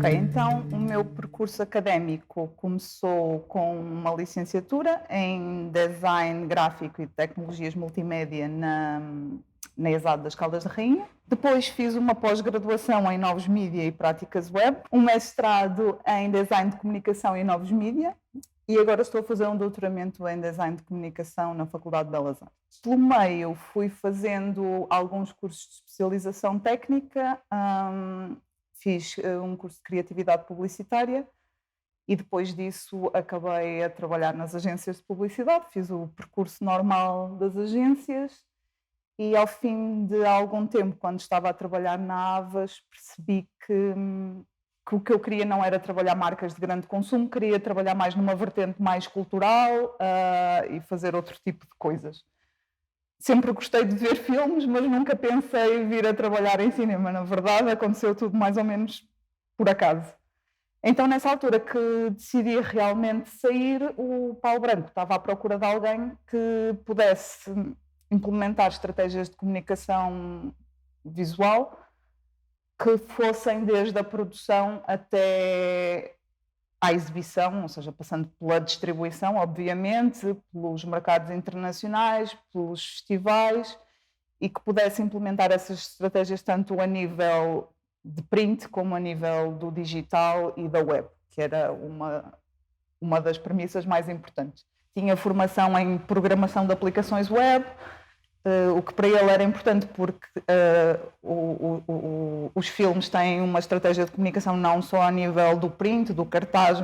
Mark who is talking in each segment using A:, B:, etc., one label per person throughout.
A: Ok, então o meu percurso académico começou com uma licenciatura em Design Gráfico e Tecnologias Multimédia na ESAD das Caldas da Rainha. Depois fiz uma pós-graduação em Novos Mídia e Práticas Web, um mestrado em Design de Comunicação e Novos Mídia e agora estou a fazer um doutoramento em Design de Comunicação na Faculdade de Belas Artes. Pelo meio fui fazendo alguns cursos de especialização técnica, fiz um curso de criatividade publicitária e depois disso acabei a trabalhar nas agências de publicidade, fiz o percurso normal das agências e ao fim de algum tempo, quando estava a trabalhar na Avas, percebi que o que eu queria não era trabalhar marcas de grande consumo, queria trabalhar mais numa vertente mais cultural e fazer outro tipo de coisas. Sempre gostei de ver filmes, mas nunca pensei vir a trabalhar em cinema. Na verdade, aconteceu tudo mais ou menos por acaso. Então, nessa altura que decidi realmente sair, o Paulo Branco estava à procura de alguém que pudesse implementar estratégias de comunicação visual que fossem desde a produção até à exibição, ou seja, passando pela distribuição, obviamente, pelos mercados internacionais, pelos festivais, e que pudesse implementar essas estratégias tanto a nível de print como a nível do digital e da web, que era uma das premissas mais importantes. Tinha formação em programação de aplicações web, o que para ele era importante porque os filmes têm uma estratégia de comunicação não só a nível do print, do cartaz,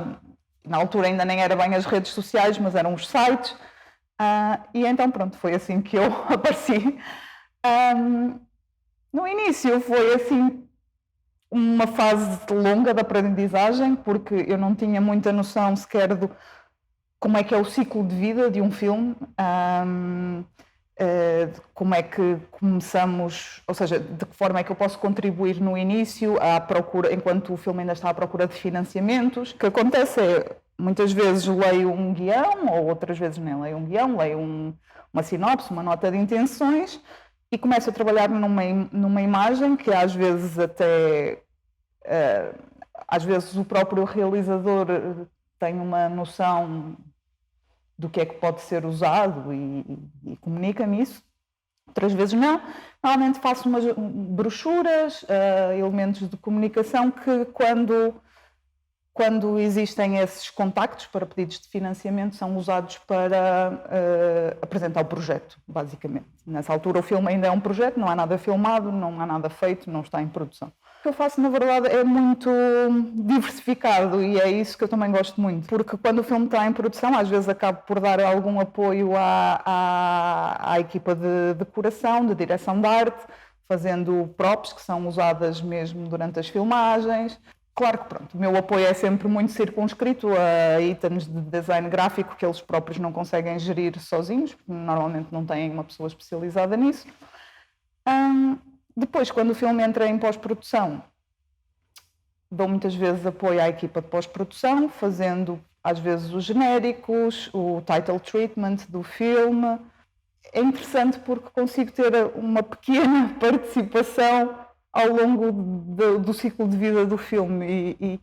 A: na altura ainda nem era bem as redes sociais, mas eram os sites, e então pronto, foi assim que eu apareci. No início foi assim uma fase longa de aprendizagem, porque eu não tinha muita noção sequer de como é que é o ciclo de vida de um filme, como é que começamos, ou seja, de que forma é que eu posso contribuir no início à procura, enquanto o filme ainda está à procura de financiamentos. O que acontece é, muitas vezes leio um guião, ou outras vezes nem leio um guião, leio uma sinopse, uma nota de intenções, e começo a trabalhar numa imagem que às vezes até, às vezes o próprio realizador tem uma noção do que é que pode ser usado e comunica-me isso. Outras vezes não. Normalmente faço umas brochuras, elementos de comunicação que quando existem esses contactos para pedidos de financiamento são usados para apresentar o projeto, basicamente. Nessa altura o filme ainda é um projeto, não há nada filmado, não há nada feito, não está em produção. O que eu faço, na verdade, é muito diversificado e é isso que eu também gosto muito, porque quando o filme está em produção, às vezes acabo por dar algum apoio à equipa de decoração, de direção de arte, fazendo props que são usadas mesmo durante as filmagens. Claro que pronto, o meu apoio é sempre muito circunscrito a itens de design gráfico que eles próprios não conseguem gerir sozinhos, porque normalmente não têm uma pessoa especializada nisso. Depois, quando o filme entra em pós-produção, dou muitas vezes apoio à equipa de pós-produção, fazendo às vezes os genéricos, o title treatment do filme. É interessante porque consigo ter uma pequena participação ao longo do ciclo de vida do filme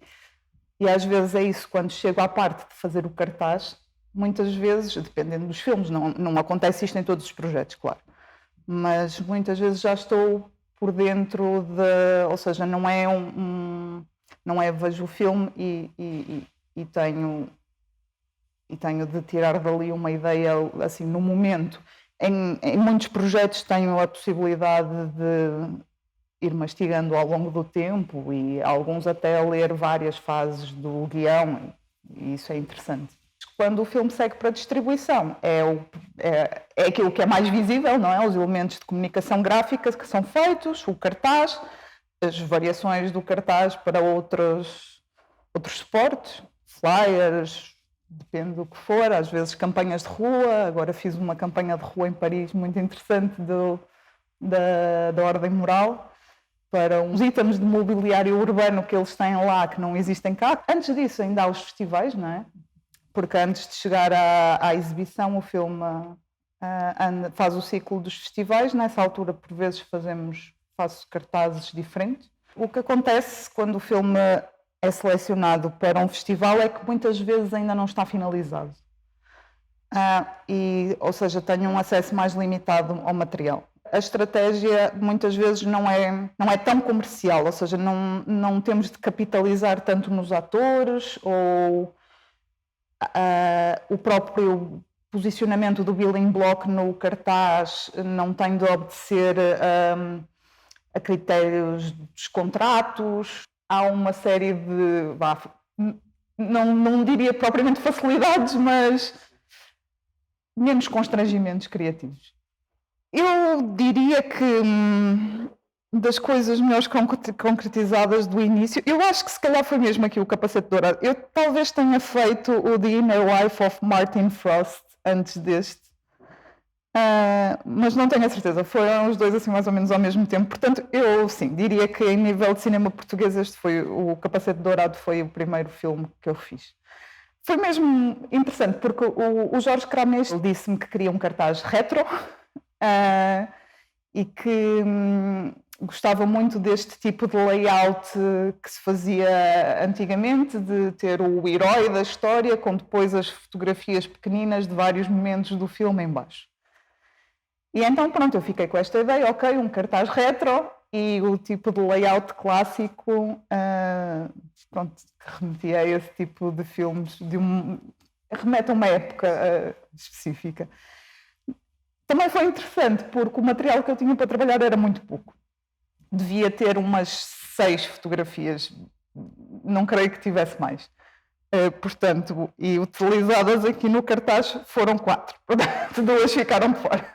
A: e às vezes é isso, quando chego à parte de fazer o cartaz, muitas vezes, dependendo dos filmes, não acontece isto em todos os projetos, claro, mas muitas vezes já estou por dentro ou seja, não é vejo o filme e tenho de tirar dali uma ideia assim no momento. Em muitos projetos tenho a possibilidade de ir mastigando ao longo do tempo e alguns até ler várias fases do guião e isso é interessante. Quando o filme segue para distribuição é aquilo que é mais visível, não é? Os elementos de comunicação gráfica que são feitos, o cartaz, as variações do cartaz para outros suportes, flyers, depende do que for, às vezes campanhas de rua. Agora fiz uma campanha de rua em Paris muito interessante da Ordem Moral, para uns itens de mobiliário urbano que eles têm lá que não existem cá. Antes disso ainda há os festivais, não é? Porque antes de chegar à exibição o filme faz o ciclo dos festivais. Nessa altura por vezes faço cartazes diferentes. O que acontece quando o filme é selecionado para um festival é que muitas vezes ainda não está finalizado. Ou seja, tenho um acesso mais limitado ao material. A estratégia muitas vezes não é tão comercial, ou seja, não temos de capitalizar tanto nos atores ou o próprio posicionamento do building block no cartaz não tem de obedecer a critérios dos contratos. Há uma série de, não diria propriamente facilidades, mas menos constrangimentos criativos. Eu diria que das coisas melhores concretizadas do início, eu acho que se calhar foi mesmo aqui o Capacete Dourado. Eu talvez tenha feito o The Inner Life of Martin Frost antes deste, mas não tenho a certeza. Foram os dois assim mais ou menos ao mesmo tempo. Portanto, eu sim, diria que em nível de cinema português este foi o Capacete Dourado, foi o primeiro filme que eu fiz. Foi mesmo interessante porque o Jorge Cramês disse-me que queria um cartaz retro e que gostava muito deste tipo de layout que se fazia antigamente, de ter o herói da história com depois as fotografias pequeninas de vários momentos do filme em baixo. E então pronto, eu fiquei com esta ideia, ok, um cartaz retro e o tipo de layout clássico, pronto, que remetia a esse tipo de filmes, remete a uma época específica. Também foi interessante porque o material que eu tinha para trabalhar era muito pouco. Devia ter umas 6 fotografias, não creio que tivesse mais. Portanto, e utilizadas aqui no cartaz foram 4, portanto 2 ficaram de fora.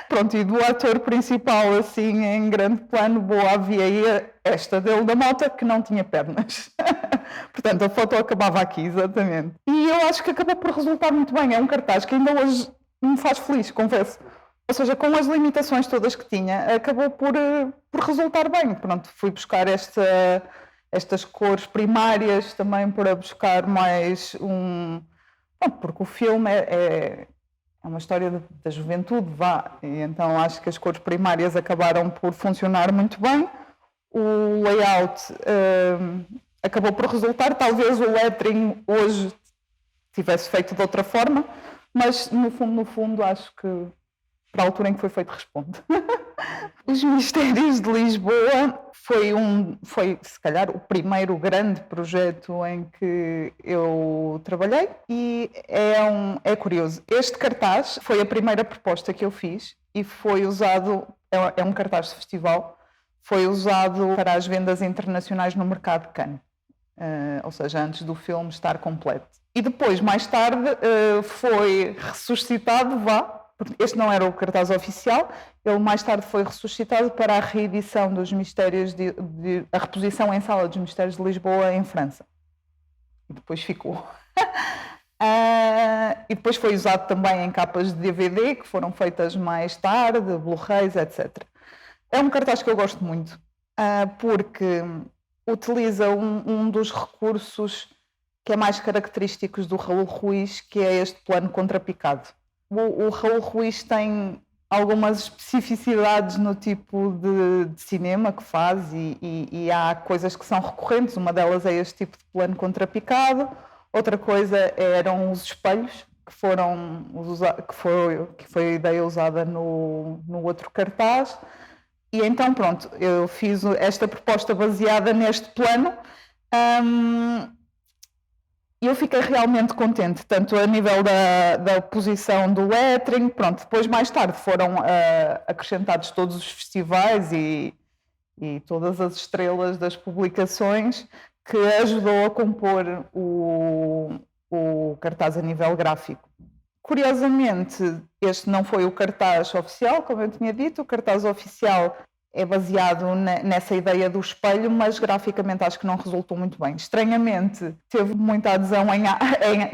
A: Pronto, e do ator principal, assim, em grande plano, havia esta dele da moto que não tinha pernas. Portanto, a foto acabava aqui, exatamente. E eu acho que acabou por resultar muito bem. É um cartaz que ainda hoje me faz feliz, confesso. Ou seja, com as limitações todas que tinha, acabou por resultar bem. Pronto, fui buscar estas cores primárias também para buscar mais porque o filme é uma história da juventude, e então acho que as cores primárias acabaram por funcionar muito bem. O layout acabou por resultar, talvez o lettering hoje tivesse feito de outra forma, mas no fundo acho que para a altura em que foi feito responde. Os Mistérios de Lisboa foi se calhar o primeiro grande projeto em que eu trabalhei e é curioso. Este cartaz foi a primeira proposta que eu fiz e foi usado, é um cartaz de festival, foi usado para as vendas internacionais no mercado de Cannes, ou seja, antes do filme estar completo. E depois, mais tarde, foi ressuscitado, este não era o cartaz oficial, ele mais tarde foi ressuscitado para a reedição dos Mistérios a reposição em sala dos Mistérios de Lisboa em França. E depois ficou. E depois foi usado também em capas de DVD, que foram feitas mais tarde, Blu-rays, etc. É um cartaz que eu gosto muito, porque utiliza um dos recursos que é mais característicos do Raul Ruiz, que é este plano contrapicado. O Raul Ruiz tem algumas especificidades no tipo de cinema que faz e há coisas que são recorrentes. Uma delas é este tipo de plano contrapicado, outra coisa eram os espelhos, que foi a ideia usada no outro cartaz. E então, pronto, eu fiz esta proposta baseada neste plano. Eu fiquei realmente contente, tanto a nível da posição do lettering, pronto, depois mais tarde foram acrescentados todos os festivais e todas as estrelas das publicações, que ajudou a compor o cartaz a nível gráfico. Curiosamente, este não foi o cartaz oficial, como eu tinha dito, o cartaz oficial é baseado nessa ideia do espelho, mas graficamente acho que não resultou muito bem. Estranhamente, teve muita adesão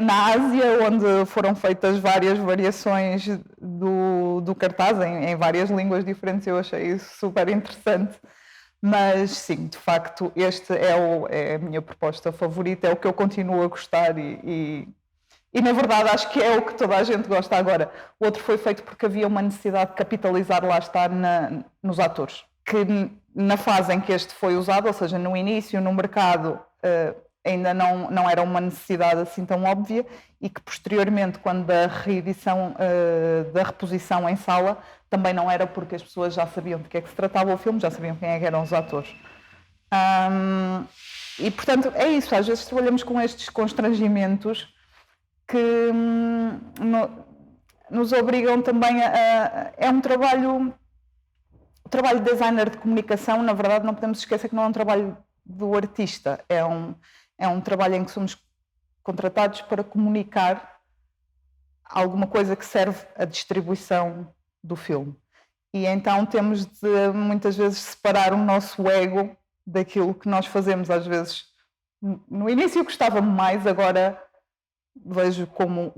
A: na Ásia, onde foram feitas várias variações do cartaz, em várias línguas diferentes. Eu achei isso super interessante. Mas sim, de facto, este é a minha proposta favorita, é o que eu continuo a gostar e na verdade acho que é o que toda a gente gosta agora. O outro foi feito porque havia uma necessidade de capitalizar, lá está, nos atores. Que na fase em que este foi usado, ou seja, no início, no mercado, ainda não era uma necessidade assim tão óbvia, e que posteriormente, quando da reedição, da reposição em sala, também não era, porque as pessoas já sabiam de que é que se tratava o filme, já sabiam quem é que eram os atores. E portanto é isso, às vezes trabalhamos com estes constrangimentos que nos obrigam também é um trabalho. O trabalho de designer de comunicação, na verdade, não podemos esquecer que não é um trabalho do artista, é um trabalho em que somos contratados para comunicar alguma coisa que serve à distribuição do filme. E então temos de, muitas vezes, separar o nosso ego daquilo que nós fazemos. Às vezes, no início gostava-me mais, agora vejo como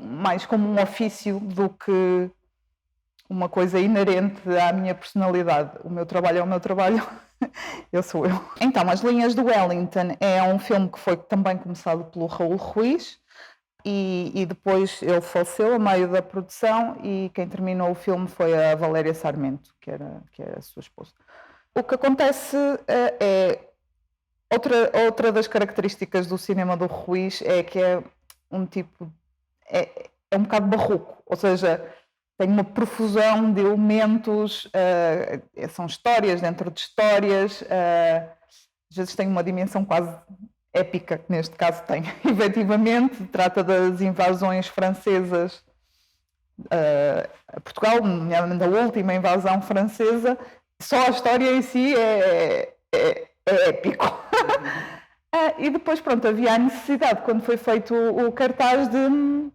A: mais como um ofício do que uma coisa inerente à minha personalidade. O meu trabalho é o meu trabalho, eu sou eu. Então, As Linhas do Wellington é um filme que foi também começado pelo Raul Ruiz e depois ele faleceu a meio da produção, e quem terminou o filme foi a Valéria Sarmento, que era a sua esposa. O que acontece é... Outra das características do cinema do Ruiz é que é um tipo... é um bocado barroco, ou seja... tem uma profusão de elementos, são histórias dentro de histórias, às vezes tem uma dimensão quase épica, que neste caso tem, efetivamente. Trata das invasões francesas a Portugal, nomeadamente a última invasão francesa. Só a história em si é épico. E depois, pronto, havia a necessidade, quando foi feito o cartaz, de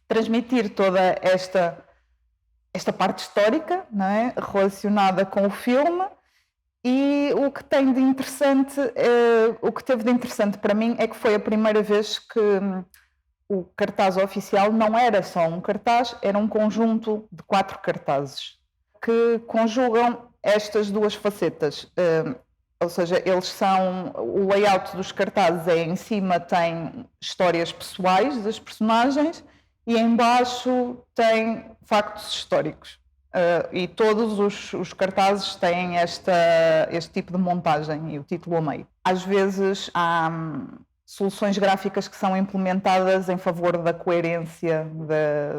A: transmitir toda esta parte histórica, não é? Relacionada com o filme, e o que teve de interessante para mim é que foi a primeira vez que o cartaz oficial não era só um cartaz, era um conjunto de 4 cartazes que conjugam estas duas facetas. Ou seja, o layout dos cartazes em cima tem histórias pessoais das personagens, e em baixo tem factos históricos. E todos os cartazes têm este tipo de montagem e o título a meio. Às vezes há soluções gráficas que são implementadas em favor da coerência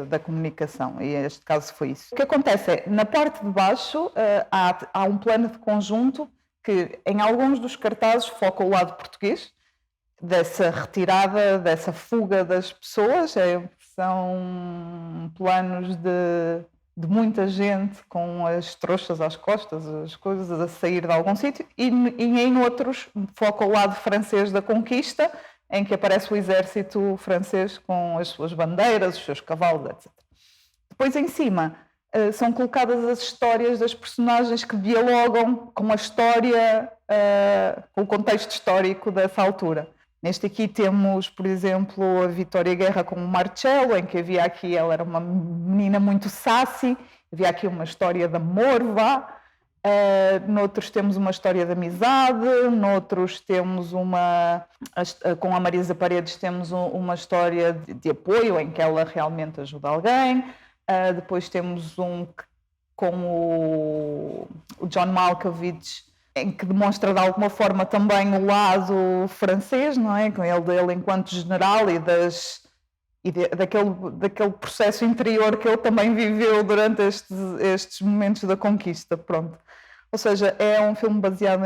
A: da comunicação, e este caso foi isso. O que acontece é, na parte de baixo, há um plano de conjunto que em alguns dos cartazes foca o lado português, dessa retirada, dessa fuga das pessoas. São planos de muita gente com as trouxas às costas, as coisas a sair de algum sítio, e em outros foca o lado francês da conquista, em que aparece o exército francês com as suas bandeiras, os seus cavalos, etc. Depois, em cima, são colocadas as histórias das personagens que dialogam com a história, com o contexto histórico dessa altura. Neste aqui temos, por exemplo, a Vitória Guerra com o Marcello, em que havia aqui, ela era uma menina muito sassy, havia aqui uma história de amor, noutros temos uma história de amizade, noutros temos com a Marisa Paredes temos uma história de apoio, em que ela realmente ajuda alguém. Depois temos com o John Malkovich, em que demonstra de alguma forma também o lado francês, não é? Com ele enquanto general daquele processo interior que ele também viveu durante estes momentos da conquista, pronto. Ou seja, é um filme baseado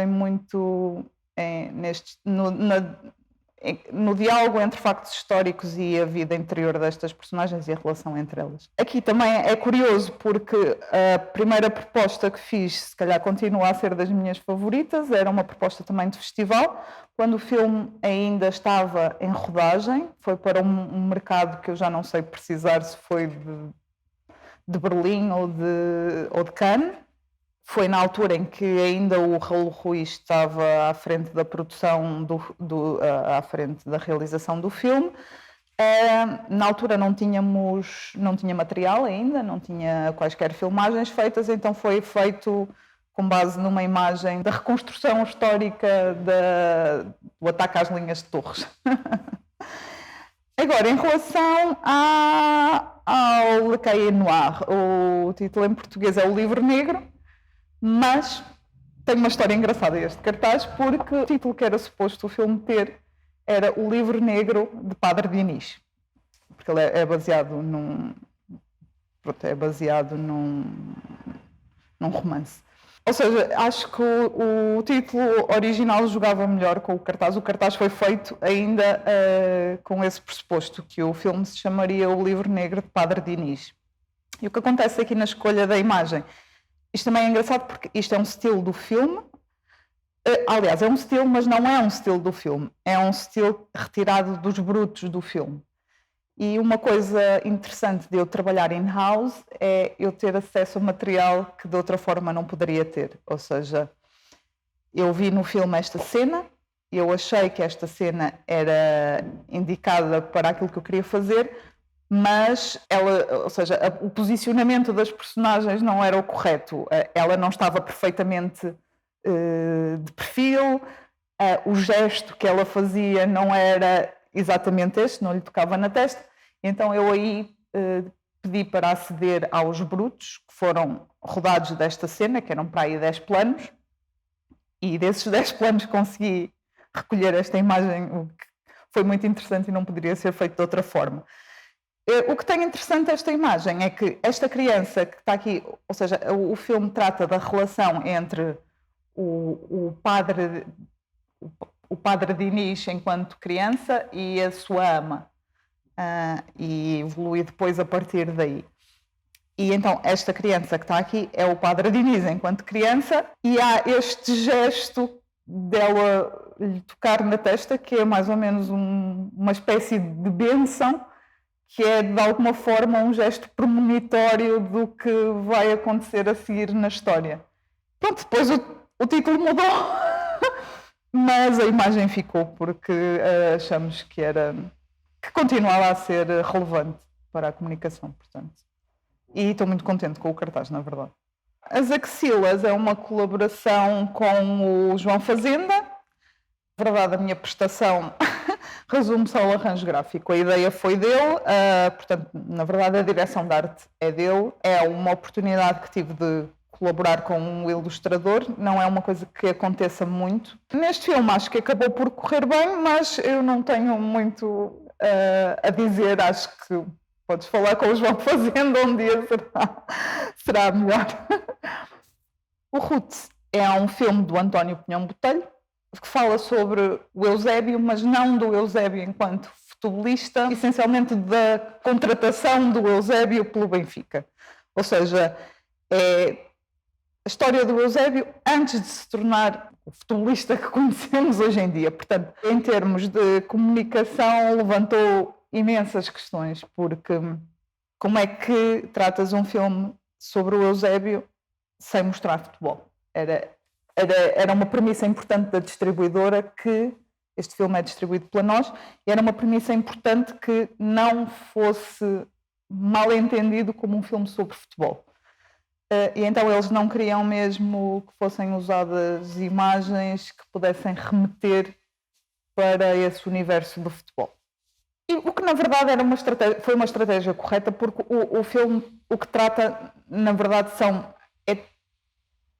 A: no diálogo entre factos históricos e a vida interior destas personagens e a relação entre elas. Aqui também é curioso, porque a primeira proposta que fiz, se calhar continua a ser das minhas favoritas, era uma proposta também de festival, quando o filme ainda estava em rodagem. Foi para um mercado que eu já não sei precisar se foi de Berlim ou de Cannes. Foi na altura em que ainda o Raul Ruiz estava à frente da produção, à frente da realização do filme. Na altura não tinha material ainda, não tinha quaisquer filmagens feitas, então foi feito com base numa imagem da reconstrução histórica do ataque às linhas de Torres. Agora, em relação ao Le Cahier Noir, o título em português é O Livro Negro, mas Tem uma história engraçada este cartaz, porque o título que era suposto o filme ter era O Livro Negro de Padre Diniz, porque ele é baseado num romance. Ou seja, acho que o título original jogava melhor com o cartaz. O cartaz foi feito ainda com esse pressuposto, que o filme se chamaria O Livro Negro de Padre Diniz. E o que acontece aqui na escolha da imagem? Isto também é engraçado porque isto é um estilo do filme. Aliás, é um estilo, mas não é um estilo do filme. É um estilo retirado dos brutos do filme. E uma coisa interessante de eu trabalhar in-house é eu ter acesso a material que de outra forma não poderia ter. Ou seja, eu vi no filme esta cena, eu achei que esta cena era indicada para aquilo que eu queria fazer, mas o posicionamento das personagens não era o correto. Ela não estava perfeitamente de perfil, o gesto que ela fazia não era exatamente este, não lhe tocava na testa. Então eu aí pedi para aceder aos brutos que foram rodados desta cena, que eram para aí 10 planos, e desses 10 planos consegui recolher esta imagem, o que foi muito interessante e não poderia ser feito de outra forma. O que tem interessante esta imagem é que esta criança que está aqui, ou seja, o filme trata da relação entre o padre Diniz enquanto criança e a sua ama, e evolui depois a partir daí. E então esta criança que está aqui é o padre Diniz enquanto criança, e há este gesto dela lhe tocar na testa, que é mais ou menos uma espécie de bênção, que é de alguma forma um gesto premonitório do que vai acontecer a seguir na história. Pronto, depois o título mudou, mas a imagem ficou porque achamos que continuava a ser relevante para a comunicação, portanto. E estou muito contente com o cartaz, na verdade. As Axilas é uma colaboração com o João Fazenda. Na verdade, a minha prestação resume-se ao arranjo gráfico. A ideia foi dele, portanto, na verdade, a direção de arte é dele. É uma oportunidade que tive de colaborar com um ilustrador, não é uma coisa que aconteça muito. Neste filme acho que acabou por correr bem, mas eu não tenho muito a dizer, acho que podes falar com o João Fazenda um dia, será melhor. O Roots é um filme do António Pinhão Botelho, que fala sobre o Eusébio, mas não do Eusébio enquanto futebolista, essencialmente da contratação do Eusébio pelo Benfica. Ou seja, é a história do Eusébio antes de se tornar o futebolista que conhecemos hoje em dia. Portanto, em termos de comunicação, levantou imensas questões, porque como é que tratas um filme sobre o Eusébio sem mostrar futebol? Era uma premissa importante da distribuidora, que este filme é distribuído pela Nós, e era uma premissa importante que não fosse mal entendido como um filme sobre futebol. E então eles não queriam mesmo que fossem usadas imagens que pudessem remeter para esse universo do futebol. E o que na verdade foi uma estratégia correta, porque o filme o que trata, na verdade, é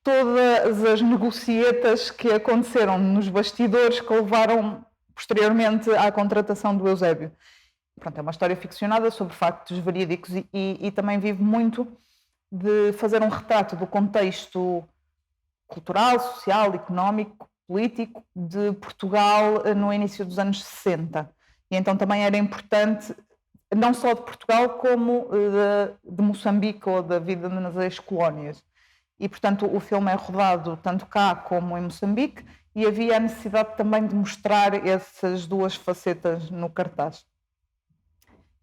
A: todas as negocietas que aconteceram nos bastidores que levaram posteriormente à contratação do Eusébio. Pronto, é uma história ficcionada sobre factos verídicos e também vive muito de fazer um retrato do contexto cultural, social, económico, político de Portugal no início dos anos 60. E então também era importante, não só de Portugal, como de Moçambique ou da vida nas ex-colónias. E, portanto, o filme é rodado tanto cá como em Moçambique, e havia a necessidade também de mostrar essas duas facetas no cartaz.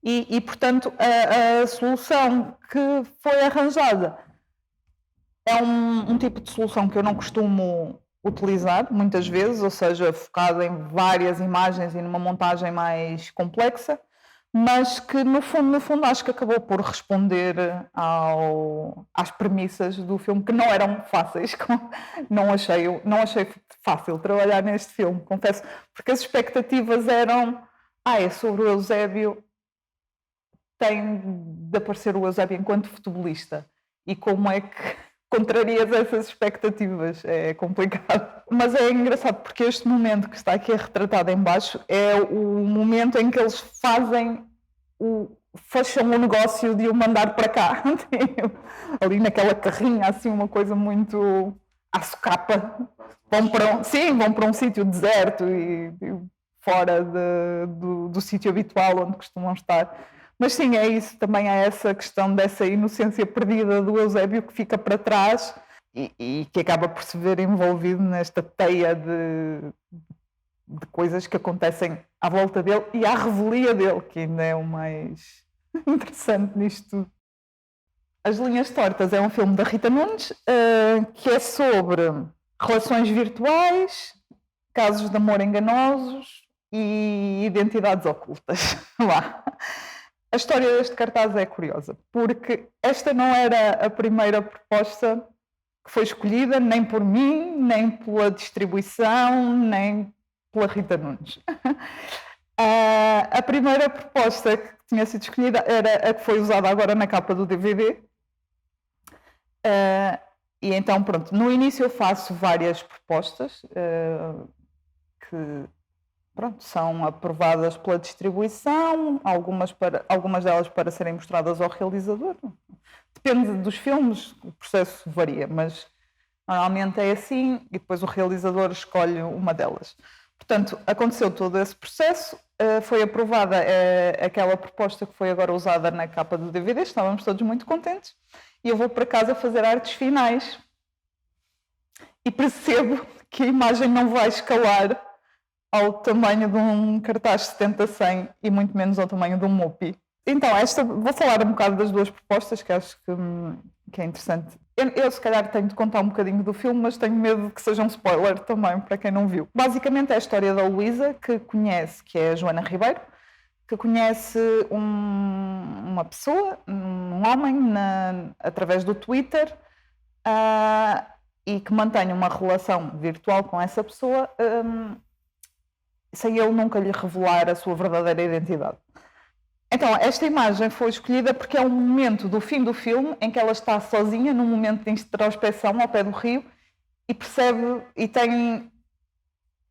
A: E portanto, a solução que foi arranjada é um tipo de solução que eu não costumo utilizar muitas vezes, ou seja, focada em várias imagens e numa montagem mais complexa, mas que no fundo acho que acabou por responder às premissas do filme, que não eram fáceis. Não achei fácil trabalhar neste filme, confesso, porque as expectativas eram é sobre o Eusébio, tem de aparecer o Eusébio enquanto futebolista, e como é que contrarias essas expectativas, é complicado. Mas é engraçado porque este momento que está aqui retratado em baixo é o momento em que eles fecham o negócio de o mandar para cá. Ali naquela carrinha, assim, uma coisa muito à socapa. Vão para um sítio deserto e fora do sítio habitual onde costumam estar. Mas sim, é isso, também há essa questão dessa inocência perdida do Eusébio que fica para trás e que acaba por se ver envolvido nesta teia de coisas que acontecem à volta dele e à revelia dele, que ainda é o mais interessante nisto tudo. As Linhas Tortas é um filme da Rita Nunes que é sobre relações virtuais, casos de amor enganosos e identidades ocultas. Lá. A história deste cartaz é curiosa, porque esta não era a primeira proposta que foi escolhida, nem por mim, nem pela distribuição, nem pela Rita Nunes. A primeira proposta que tinha sido escolhida era a que foi usada agora na capa do DVD. E então, pronto, no início eu faço várias propostas que são aprovadas pela distribuição, algumas delas para serem mostradas ao realizador. Depende dos filmes, o processo varia, mas normalmente é assim e depois o realizador escolhe uma delas. Portanto, aconteceu todo esse processo, foi aprovada aquela proposta que foi agora usada na capa do DVD, estávamos todos muito contentes, e eu vou para casa fazer artes finais e percebo que a imagem não vai escalar ao tamanho de um cartaz 70-100 e muito menos ao tamanho de um MOPI. Então, vou falar um bocado das duas propostas, que acho que é interessante. Eu, se calhar, tenho de contar um bocadinho do filme, mas tenho medo de que seja um spoiler também, para quem não viu. Basicamente é a história da Luísa, que é a Joana Ribeiro, que conhece uma pessoa, um homem, através do Twitter, e que mantém uma relação virtual com essa pessoa, sem ele nunca lhe revelar a sua verdadeira identidade. Então, esta imagem foi escolhida porque é um momento do fim do filme em que ela está sozinha, num momento de introspecção ao pé do rio, e percebe e tem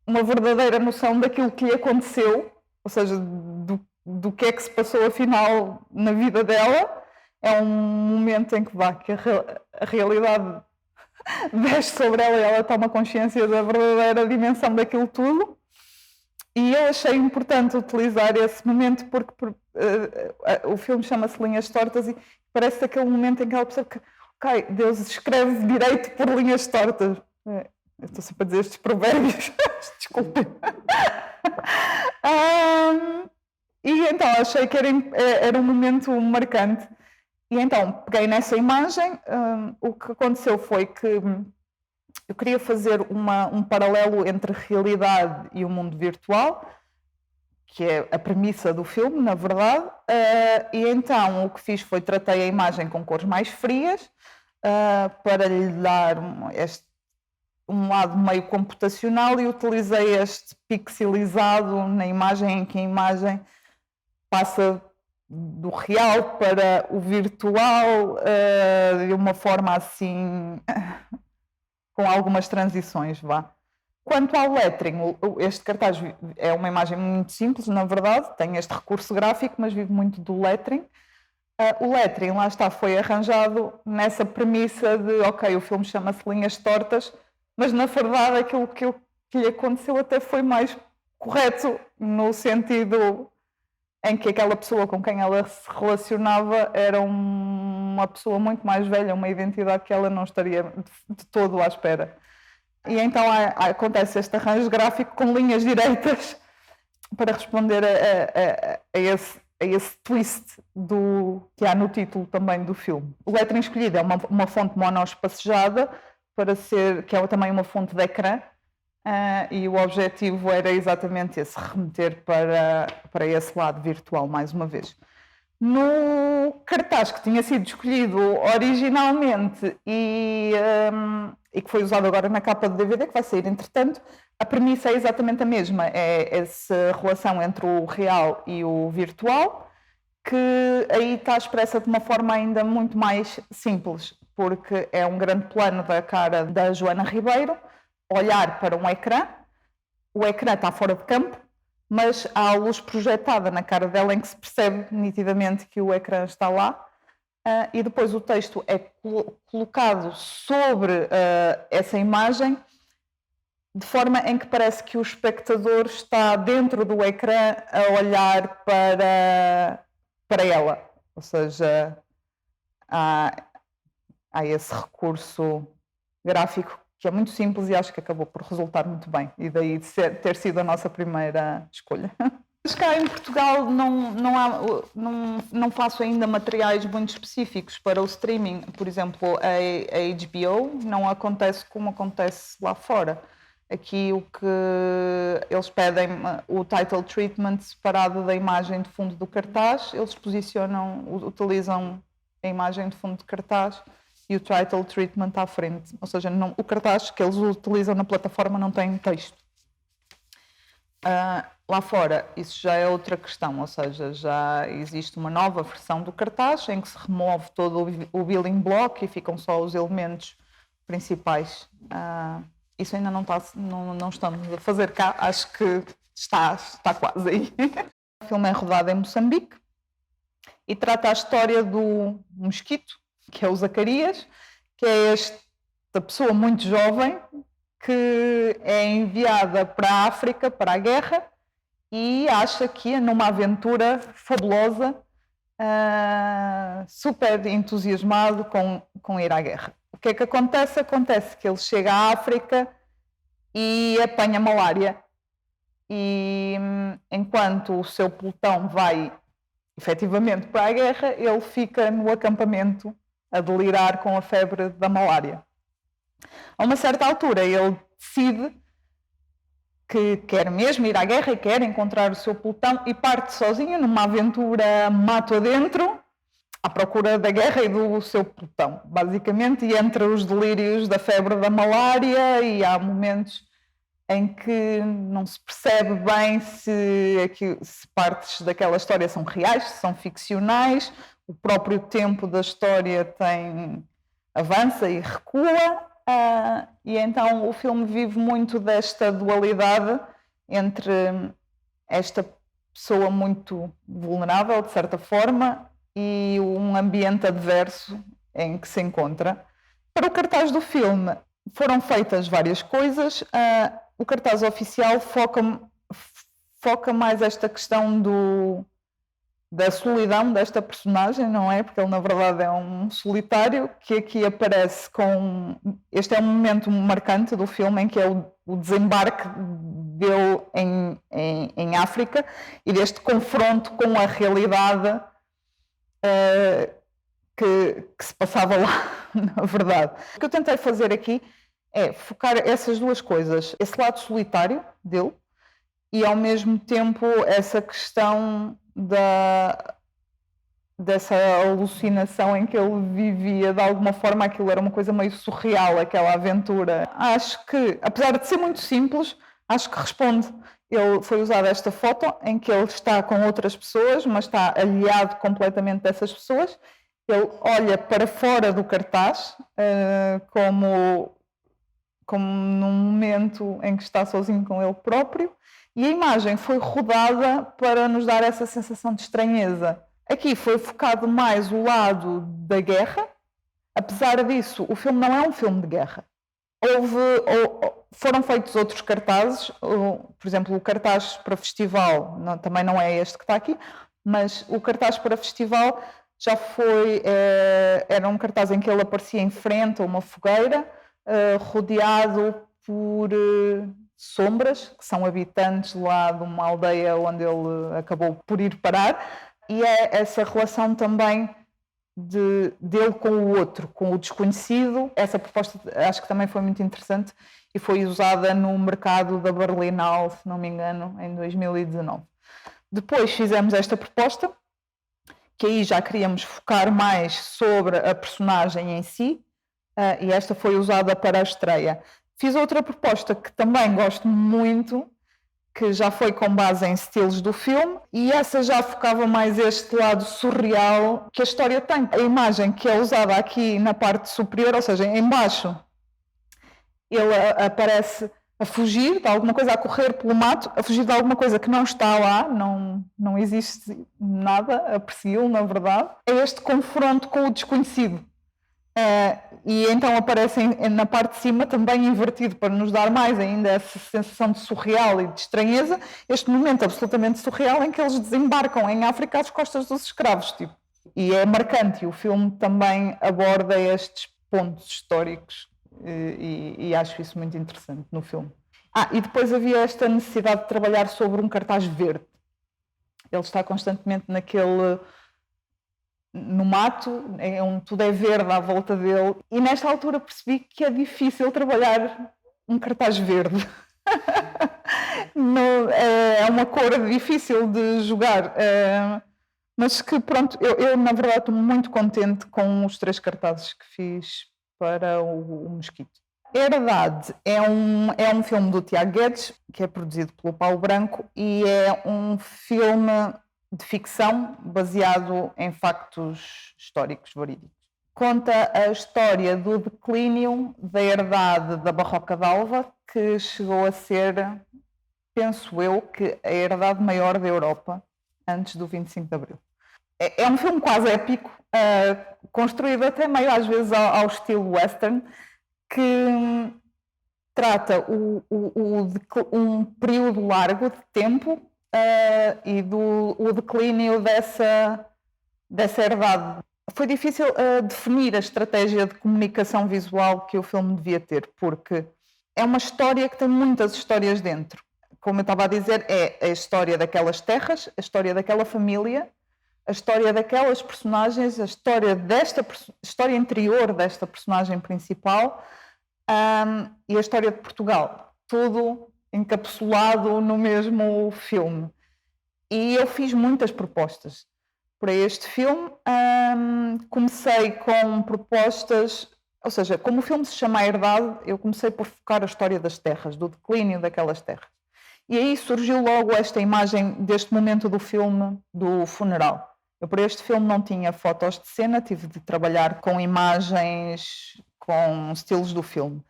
A: uma verdadeira noção daquilo que lhe aconteceu, ou seja, do que é que se passou afinal na vida dela. É um momento em que a realidade desce sobre ela e ela toma consciência da verdadeira dimensão daquilo tudo. E eu achei importante utilizar esse momento porque o filme chama-se Linhas Tortas e parece aquele momento em que ela percebe que, ok, Deus escreve direito por linhas tortas. Eu estou sempre a dizer estes provérbios, desculpem. E então achei que era um momento marcante. E então peguei nessa imagem, o que aconteceu foi que eu queria fazer um paralelo entre a realidade e o mundo virtual, que é a premissa do filme, na verdade, e então o que fiz foi tratei a imagem com cores mais frias, para lhe dar um lado meio computacional, e utilizei este pixelizado na imagem, em que a imagem passa do real para o virtual, de uma forma assim com algumas transições, vá. Quanto ao lettering, este cartaz é uma imagem muito simples, na verdade, tem este recurso gráfico, mas vive muito do lettering. O lettering, lá está, foi arranjado nessa premissa de, ok, o filme chama-se Linhas Tortas, mas na verdade aquilo que lhe aconteceu até foi mais correto, no sentido em que aquela pessoa com quem ela se relacionava era uma pessoa muito mais velha, uma identidade que ela não estaria de todo à espera. E então acontece este arranjo gráfico com linhas direitas para responder a esse twist que há no título também do filme. O lettering escolhido é uma fonte monoespacejada, que é também uma fonte de ecrã, e o objetivo era exatamente esse, remeter para esse lado virtual, mais uma vez. No cartaz que tinha sido escolhido originalmente e que foi usado agora na capa do DVD, que vai sair entretanto, a premissa é exatamente a mesma, é essa relação entre o real e o virtual, que aí está expressa de uma forma ainda muito mais simples, porque é um grande plano da cara da Joana Ribeiro, olhar para um ecrã, o ecrã está fora de campo, mas há a luz projetada na cara dela em que se percebe nitidamente que o ecrã está lá, e depois o texto é colocado sobre essa imagem, de forma em que parece que o espectador está dentro do ecrã a olhar para ela. Ou seja, há esse recurso gráfico que é muito simples e acho que acabou por resultar muito bem. E daí ter sido a nossa primeira escolha. Mas cá em Portugal não faço ainda materiais muito específicos para o streaming. Por exemplo, a HBO não acontece como acontece lá fora. Aqui o que eles pedem, o title treatment separado da imagem de fundo do cartaz, eles utilizam a imagem de fundo de cartaz e o title treatment à frente. Ou seja, o cartaz que eles utilizam na plataforma não tem texto. Lá fora, isso já é outra questão, ou seja, já existe uma nova versão do cartaz em que se remove todo o building block e ficam só os elementos principais. Isso ainda não estamos a fazer cá, acho que está quase aí. O filme é rodado em Moçambique e trata a história do mosquito, que é o Zacarias, que é esta pessoa muito jovem que é enviada para a África, para a guerra, e acha que é numa aventura fabulosa, super entusiasmado com ir à guerra. O que é que acontece? Acontece que ele chega à África e apanha malária. E enquanto o seu pelotão vai efetivamente para a guerra, ele fica no acampamento a delirar com a febre da malária. A uma certa altura ele decide que quer mesmo ir à guerra e quer encontrar o seu pelotão e parte sozinho numa aventura mato adentro à procura da guerra e do seu pelotão, basicamente, e entre os delírios da febre da malária, e há momentos em que não se percebe bem se partes daquela história são reais, se são ficcionais, o próprio tempo da história avança e recua, e então o filme vive muito desta dualidade entre esta pessoa muito vulnerável, de certa forma, e um ambiente adverso em que se encontra. Para o cartaz do filme foram feitas várias coisas. O cartaz oficial foca mais esta questão da solidão desta personagem, não é? Porque ele, na verdade, é um solitário que aqui aparece com... Este é um momento marcante do filme em que é o desembarque dele em África e deste confronto com a realidade que se passava lá, na verdade. O que eu tentei fazer aqui é focar essas duas coisas, esse lado solitário dele e, ao mesmo tempo, essa questão dessa alucinação em que ele vivia. De alguma forma, aquilo era uma coisa meio surreal, aquela aventura. Acho que, apesar de ser muito simples, acho que responde. Foi usada esta foto em que ele está com outras pessoas, mas está aliado completamente dessas pessoas. Ele olha para fora do cartaz, como num momento em que está sozinho com ele próprio, e a imagem foi rodada para nos dar essa sensação de estranheza. Aqui foi focado mais o lado da guerra. Apesar disso, o filme não é um filme de guerra. Foram feitos outros cartazes, por exemplo, o cartaz para festival, também não é este que está aqui, mas o cartaz para festival já era um cartaz em que ele aparecia em frente a uma fogueira, rodeado por sombras, que são habitantes lá de uma aldeia onde ele acabou por ir parar, e é essa relação também dele com o outro, com o desconhecido. Essa proposta acho que também foi muito interessante e foi usada no mercado da Berlinale, se não me engano, em 2019. Depois fizemos esta proposta, que aí já queríamos focar mais sobre a personagem em si, e esta foi usada para a estreia. Fiz outra proposta que também gosto muito, que já foi com base em estilos do filme, e essa já focava mais este lado surreal que a história tem. A imagem que é usada aqui na parte superior, ou seja, em baixo, ele aparece a fugir de alguma coisa, a correr pelo mato, a fugir de alguma coisa que não está lá, não existe nada a persegui-lo, na verdade. É este confronto com o desconhecido. E então aparece na parte de cima também invertido, para nos dar mais ainda essa sensação de surreal e de estranheza, este momento absolutamente surreal em que eles desembarcam em África às costas dos escravos. Tipo. E é marcante, e o filme também aborda estes pontos históricos, e acho isso muito interessante no filme. E depois havia esta necessidade de trabalhar sobre um cartaz verde. Ele está constantemente no mato, onde tudo é verde à volta dele, e nesta altura percebi que é difícil trabalhar um cartaz verde. É uma cor difícil de jogar, mas que pronto, eu na verdade estou muito contente com os 3 cartazes que fiz para o Mosquito. Herdade é um filme do Tiago Guedes, que é produzido pelo Paulo Branco, e é um filme de ficção baseado em factos históricos verídicos. Conta a história do declínio da herdade da Barroca d'Alva, que chegou a ser, penso eu, que a herdade maior da Europa antes do 25 de Abril. É um filme quase épico, construído até meio às vezes ao estilo western, que trata um período largo de tempo e o declínio dessa herdade. Foi difícil definir a estratégia de comunicação visual que o filme devia ter, porque é uma história que tem muitas histórias dentro. Como eu estava a dizer, é a história daquelas terras, a história daquela família, a história daquelas personagens, a história interior desta personagem principal, e a história de Portugal. Tudo encapsulado no mesmo filme. E eu fiz muitas propostas para este filme. Comecei com propostas, ou seja, como o filme se chama A Herdade, eu comecei por focar a história das terras, do declínio daquelas terras. E aí surgiu logo esta imagem deste momento do filme, do funeral. Eu para este filme não tinha fotos de cena, tive de trabalhar com imagens, com estilos do filme.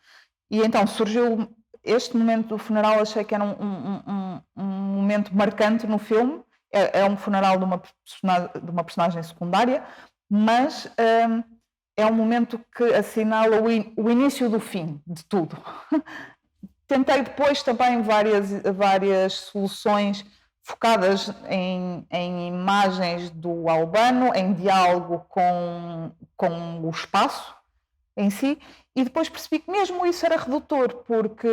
A: E então surgiu este momento do funeral, achei que era um momento marcante no filme. É um funeral de uma personagem secundária, mas é um momento que assinala o início do fim de tudo. Tentei depois também várias soluções focadas em imagens do Albano, em diálogo com o espaço em si, e depois percebi que mesmo isso era redutor, porque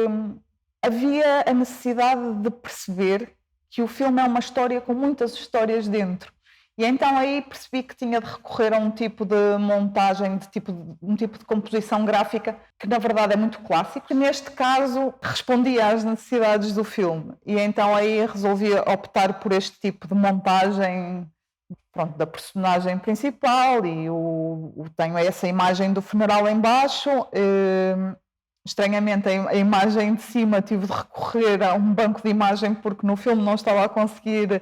A: havia a necessidade de perceber que o filme é uma história com muitas histórias dentro. E então aí percebi que tinha de recorrer a um tipo de montagem, um tipo de composição gráfica que na verdade é muito clássico, que neste caso respondia às necessidades do filme. E então aí resolvi optar por este tipo de montagem, pronto, da personagem principal, e tenho essa imagem do funeral em baixo. Estranhamente a imagem de cima tive de recorrer a um banco de imagem porque no filme não estava a conseguir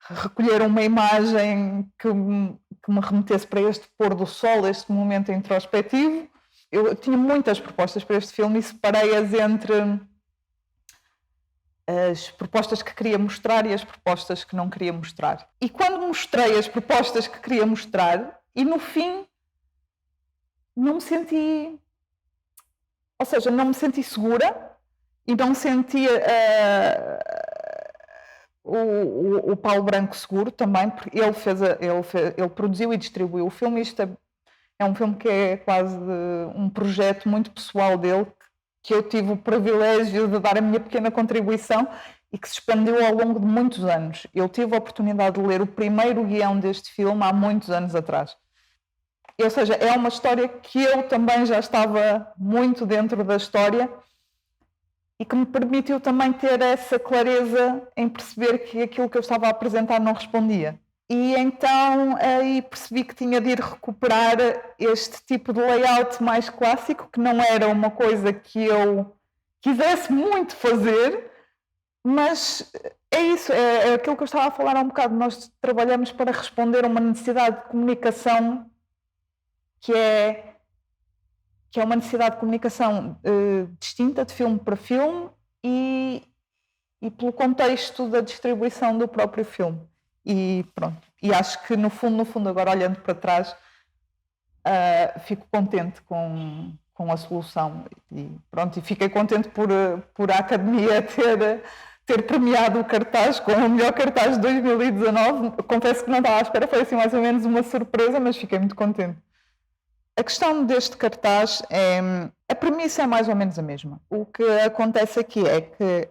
A: recolher uma imagem que me remetesse para este pôr do sol, este momento introspectivo. Eu tinha muitas propostas para este filme e separei-as entre as propostas que queria mostrar e as propostas que não queria mostrar. E quando mostrei as propostas que queria mostrar, e no fim não me senti... Ou seja, não me senti segura e não sentia o Paulo Branco seguro também, porque ele produziu e distribuiu o filme. Isto é um filme que é quase um projeto muito pessoal dele, que eu tive o privilégio de dar a minha pequena contribuição e que se expandiu ao longo de muitos anos. Eu tive a oportunidade de ler o primeiro guião deste filme há muitos anos atrás. Ou seja, é uma história que eu também já estava muito dentro da história e que me permitiu também ter essa clareza em perceber que aquilo que eu estava a apresentar não respondia. E então aí percebi que tinha de ir recuperar este tipo de layout mais clássico, que não era uma coisa que eu quisesse muito fazer, Mas é isso, é aquilo que eu estava a falar há um bocado. Nós trabalhamos para responder a uma necessidade de comunicação que é uma necessidade de comunicação distinta de filme para filme e pelo contexto da distribuição do próprio filme. E pronto. E acho que no fundo, agora olhando para trás, fico contente com a solução. E pronto, e fiquei contente por a Academia ter premiado o cartaz com o melhor cartaz de 2019. Confesso que não estava à espera, foi assim mais ou menos uma surpresa, mas fiquei muito contente. A questão deste cartaz a premissa é mais ou menos a mesma. O que acontece aqui é que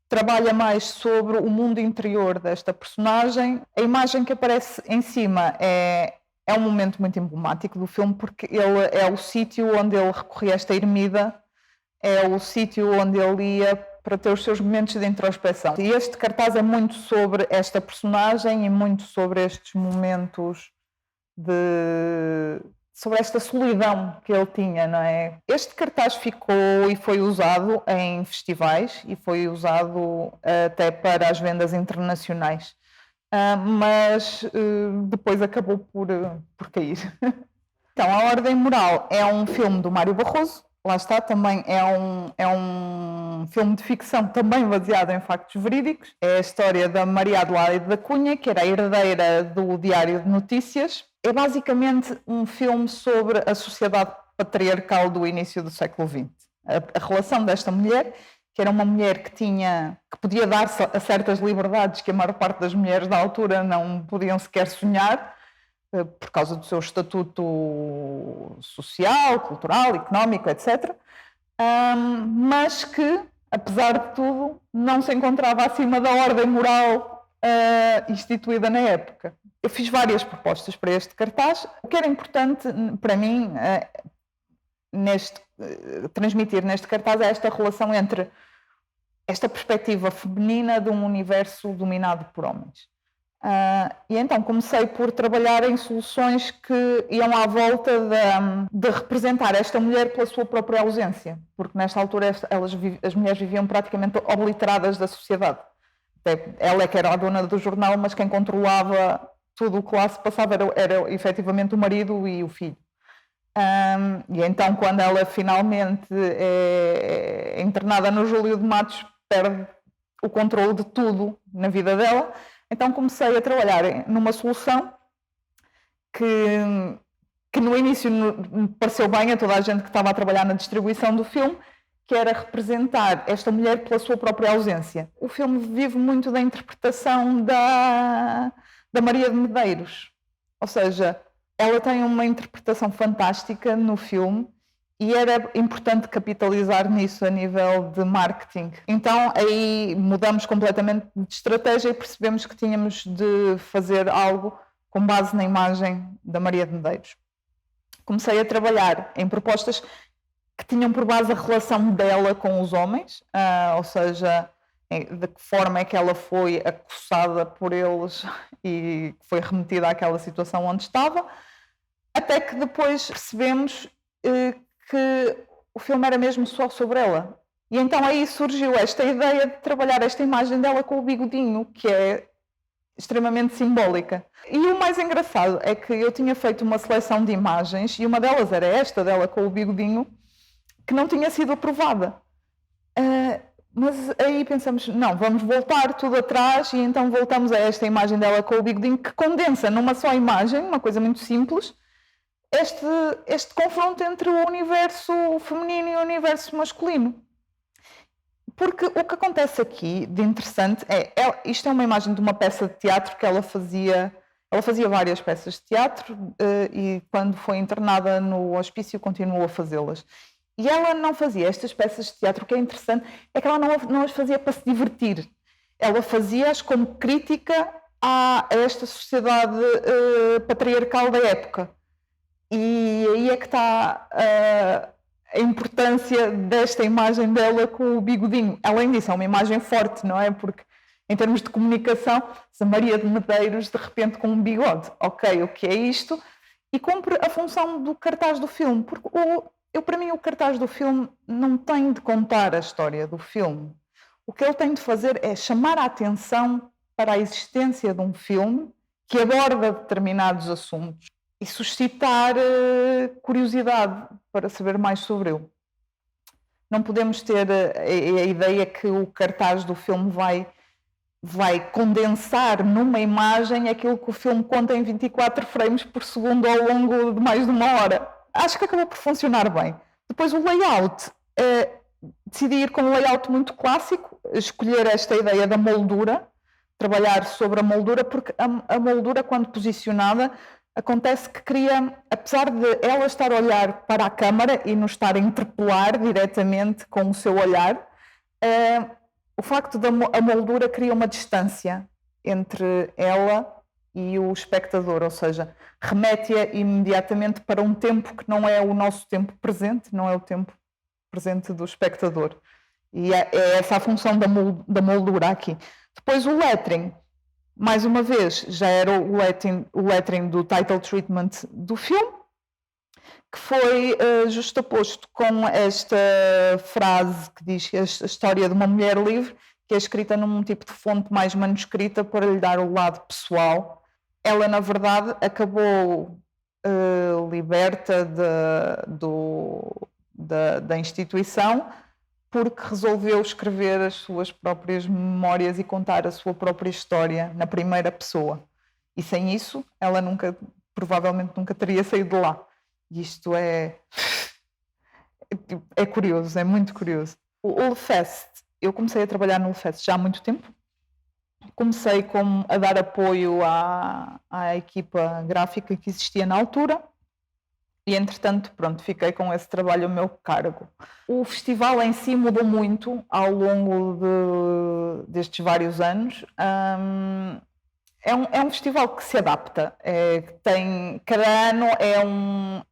A: trabalha mais sobre o mundo interior desta personagem. A imagem que aparece em cima é um momento muito emblemático do filme, porque ele é o sítio onde ele recorria a esta ermida, é o sítio onde ele ia para ter os seus momentos de introspeção. E este cartaz é muito sobre esta personagem e muito sobre estes momentos sobre esta solidão que ele tinha, não é? Este cartaz ficou e foi usado em festivais e foi usado até para as vendas internacionais, mas depois acabou por cair. Então, A Ordem Moral é um filme do Mário Barroso, lá está, também é um filme de ficção também baseado em factos verídicos. É a história da Maria Adelaide da Cunha, que era a herdeira do Diário de Notícias. É basicamente um filme sobre a sociedade patriarcal do início do século XX. A relação desta mulher, que era uma mulher que podia dar-se a certas liberdades que a maior parte das mulheres da altura não podiam sequer sonhar, por causa do seu estatuto social, cultural, económico, etc. Mas que, apesar de tudo, não se encontrava acima da ordem moral instituída na época. Eu fiz várias propostas para este cartaz. O que era importante para mim transmitir neste cartaz é esta relação entre esta perspectiva feminina de um universo dominado por homens. E então comecei por trabalhar em soluções que iam à volta de representar esta mulher pela sua própria ausência, porque nesta altura as mulheres viviam praticamente obliteradas da sociedade. Até ela é que era a dona do jornal, mas quem controlava tudo o que lá se passava era efetivamente o marido e o filho. E então, quando ela finalmente é internada no Júlio de Matos, perde o controle de tudo na vida dela. Então comecei a trabalhar numa solução que no início pareceu bem a toda a gente que estava a trabalhar na distribuição do filme, que era representar esta mulher pela sua própria ausência. O filme vive muito da interpretação da Maria de Medeiros, ou seja, ela tem uma interpretação fantástica no filme e era importante capitalizar nisso a nível de marketing. Então aí mudamos completamente de estratégia e percebemos que tínhamos de fazer algo com base na imagem da Maria de Medeiros. Comecei a trabalhar em propostas que tinham por base a relação dela com os homens, ou seja, de que forma é que ela foi acossada por eles e foi remetida àquela situação onde estava, até que depois percebemos que o filme era mesmo só sobre ela. E então aí surgiu esta ideia de trabalhar esta imagem dela com o bigodinho, que é extremamente simbólica. E o mais engraçado é que eu tinha feito uma seleção de imagens e uma delas era esta dela com o bigodinho, que não tinha sido aprovada. Mas aí pensamos, não, vamos voltar tudo atrás e então voltamos a esta imagem dela com o bigodinho, que condensa numa só imagem, uma coisa muito simples, este confronto entre o universo feminino e o universo masculino. Porque o que acontece aqui de interessante isto é uma imagem de uma peça de teatro que ela fazia várias peças de teatro e quando foi internada no hospício continuou a fazê-las. E ela não fazia estas peças de teatro, o que é interessante é que ela não as fazia para se divertir. Ela fazia-as como crítica a esta sociedade patriarcal da época. E aí é que está a importância desta imagem dela com o bigodinho. Além disso, é uma imagem forte, não é? Porque, em termos de comunicação, se a Maria de Medeiros, de repente, com um bigode, ok, o que é isto? E cumpre a função do cartaz do filme. Porque, para mim, o cartaz do filme não tem de contar a história do filme. O que ele tem de fazer é chamar a atenção para a existência de um filme que aborda determinados assuntos e suscitar curiosidade para saber mais sobre ele. Não podemos ter a ideia que o cartaz do filme vai condensar numa imagem aquilo que o filme conta em 24 frames por segundo ao longo de mais de uma hora. Acho que acabou por funcionar bem. Depois o layout. Decidi ir com um layout muito clássico, escolher esta ideia da moldura, trabalhar sobre a moldura, porque a moldura, quando posicionada, acontece que cria, apesar de ela estar a olhar para a câmara e nos estar a interpelar diretamente com o seu olhar, o facto da moldura cria uma distância entre ela e o espectador, ou seja, remete-a imediatamente para um tempo que não é o nosso tempo presente, não é o tempo presente do espectador. E é essa a função da moldura aqui. Depois o lettering, mais uma vez, já era o lettering do title treatment do filme, que foi justaposto com esta frase que diz a história de uma mulher livre, que é escrita num tipo de fonte mais manuscrita para lhe dar o lado pessoal. Ela, na verdade, acabou liberta da instituição, porque resolveu escrever as suas próprias memórias e contar a sua própria história na primeira pessoa. E sem isso, ela provavelmente nunca teria saído de lá. E isto é curioso, é muito curioso. O Ulfest, eu comecei a trabalhar no Ulfest já há muito tempo. Comecei a dar apoio à equipa gráfica que existia na altura. E, entretanto, pronto, fiquei com esse trabalho ao meu cargo. O festival em si mudou muito ao longo destes vários anos. É um festival que se adapta. Cada ano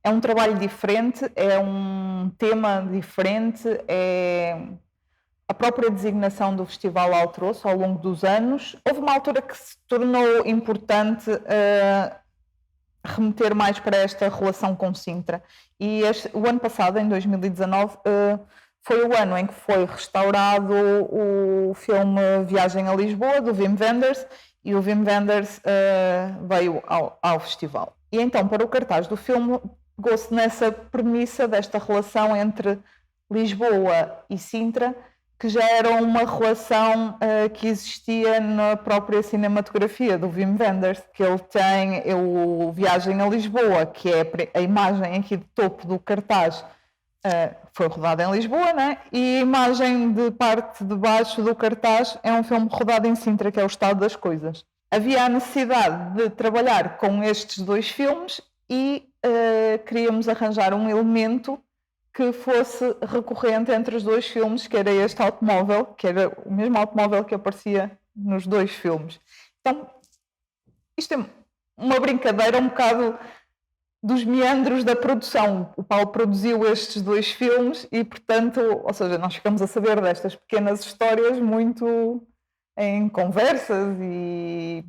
A: é um trabalho diferente, é um tema diferente, a própria designação do festival alterou-se ao longo dos anos. Houve uma altura que se tornou importante remeter mais para esta relação com Sintra. E o ano passado, em 2019, foi o ano em que foi restaurado o filme Viagem a Lisboa, do Wim Wenders, e o Wim Wenders veio ao festival. E então, para o cartaz do filme, pegou-se nessa premissa desta relação entre Lisboa e Sintra, que já era uma relação que existia na própria cinematografia do Wim Wenders, que ele tem o Viagem a Lisboa, que é a imagem aqui de topo do cartaz, foi rodada em Lisboa, né? E a imagem de parte de baixo do cartaz é um filme rodado em Sintra, que é o Estado das Coisas. Havia a necessidade de trabalhar com estes dois filmes e queríamos arranjar um elemento que fosse recorrente entre os dois filmes, que era este automóvel, que era o mesmo automóvel que aparecia nos dois filmes. Então, isto é uma brincadeira um bocado dos meandros da produção. O Paulo produziu estes dois filmes e, portanto, ou seja, nós ficamos a saber destas pequenas histórias muito em conversas e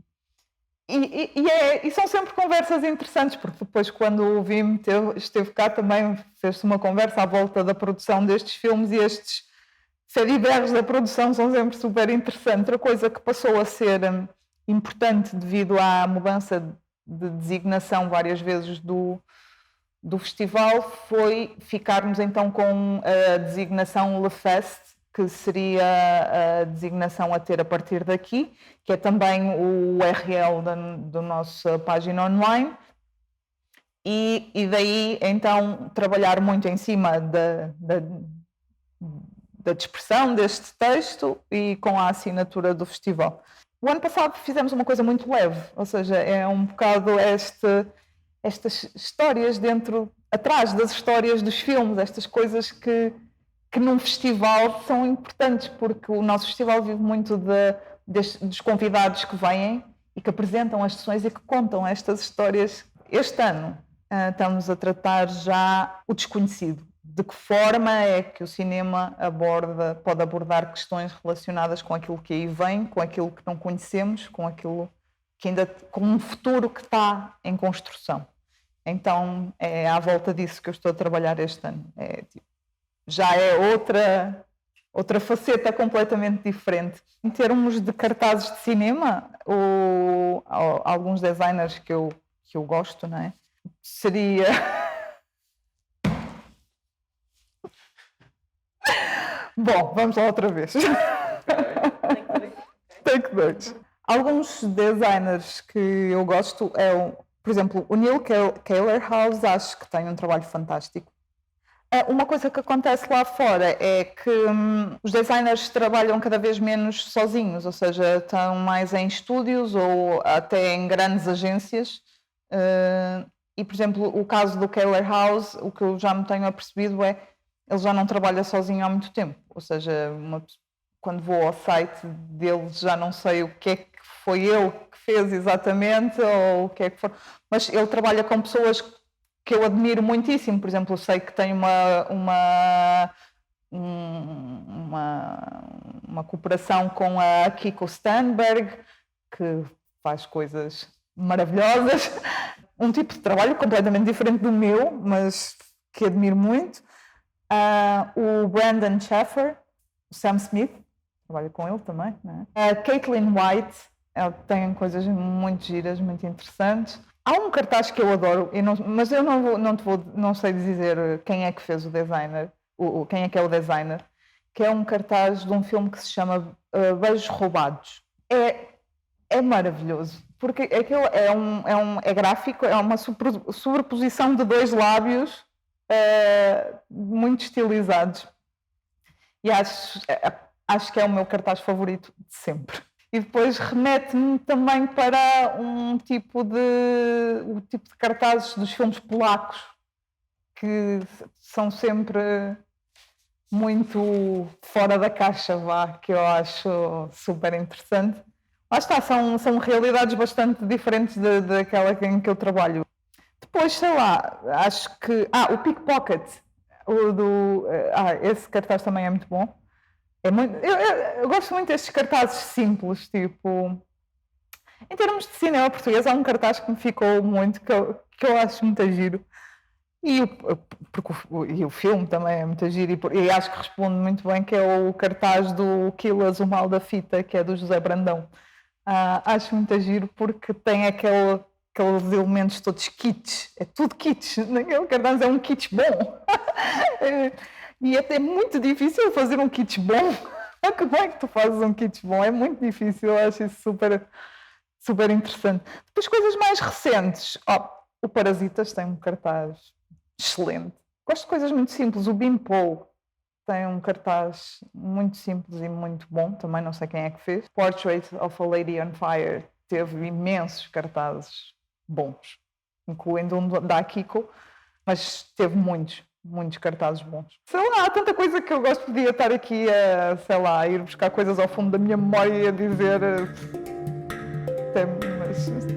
A: são sempre conversas interessantes, porque depois, quando o Wim esteve cá, também fez-se uma conversa à volta da produção destes filmes, e estes cediberros da produção são sempre super interessantes. Outra coisa que passou a ser importante devido à mudança de designação várias vezes do festival foi ficarmos então com a designação Le Fest, que seria a designação a ter a partir daqui, que é também o URL da nossa página online, e daí então trabalhar muito em cima da dispersão deste texto e com a assinatura do festival. O ano passado fizemos uma coisa muito leve, ou seja, é um bocado estas histórias atrás das histórias dos filmes, estas coisas que num festival são importantes, porque o nosso festival vive muito dos convidados que vêm e que apresentam as sessões e que contam estas histórias. Este ano estamos a tratar já o desconhecido. De que forma é que o cinema pode abordar questões relacionadas com aquilo que aí vem, com aquilo que não conhecemos, com aquilo que com um futuro que está em construção. Então é à volta disso que eu estou a trabalhar este ano. Já é outra faceta completamente diferente. Em termos de cartazes de cinema, alguns designers que eu gosto, não é? Seria... Bom, vamos lá outra vez. Take 2. Alguns designers que eu gosto por exemplo, o Neil Kalerhaus, acho que tem um trabalho fantástico. Uma coisa que acontece lá fora é que os designers trabalham cada vez menos sozinhos, ou seja, estão mais em estúdios ou até em grandes agências. E, por exemplo, o caso do Kalerhaus, o que eu já me tenho apercebido é ele já não trabalha sozinho há muito tempo. Ou seja, quando vou ao site dele já não sei o que é que foi ele que fez exatamente ou o que é que foi. Mas ele trabalha com pessoas que eu admiro muitíssimo. Por exemplo, eu sei que tem uma cooperação com a Kiko Sternberg, que faz coisas maravilhosas. Um tipo de trabalho completamente diferente do meu, mas que admiro muito. O Brandon Shaffer, o Sam Smith, trabalho com ele também, não é? A Caitlin White, ela tem coisas muito giras, muito interessantes. Há um cartaz que eu adoro, mas eu não sei dizer quem é que fez o designer, quem é que é o designer, que é um cartaz de um filme que se chama Beijos Roubados. É maravilhoso, porque aquilo é gráfico, é uma sobreposição de dois lábios muito estilizados. E acho que é o meu cartaz favorito de sempre. E depois remete-me também para o tipo de cartazes dos filmes polacos, que são sempre muito fora da caixa, que eu acho super interessante. Lá está, são realidades bastante diferentes daquela em que eu trabalho. Depois, sei lá, acho que... o Pickpocket, esse cartaz também é muito bom. Eu gosto muito destes cartazes simples, tipo... Em termos de cinema português, há um cartaz que me ficou muito, que eu acho muito giro. E o filme também é muito giro e acho que responde muito bem, que é o cartaz do Quilas, o Mal da Fita, que é do José Brandão. Acho muito giro porque tem aqueles elementos todos kits, é tudo kits, o cartaz é um kit bom. E é até muito difícil fazer um kit bom. Como é que tu fazes um kit bom? É muito difícil, eu acho isso super, super interessante. Depois, coisas mais recentes. O Parasitas tem um cartaz excelente. Gosto de coisas muito simples. O Beanpole tem um cartaz muito simples e muito bom. Também não sei quem é que fez. Portrait of a Lady on Fire teve imensos cartazes bons, incluindo um da Kiko, mas teve muitos cartazes bons. Sei lá, há tanta coisa que eu gosto, podia estar aqui a ir buscar coisas ao fundo da minha memória e a dizer... mas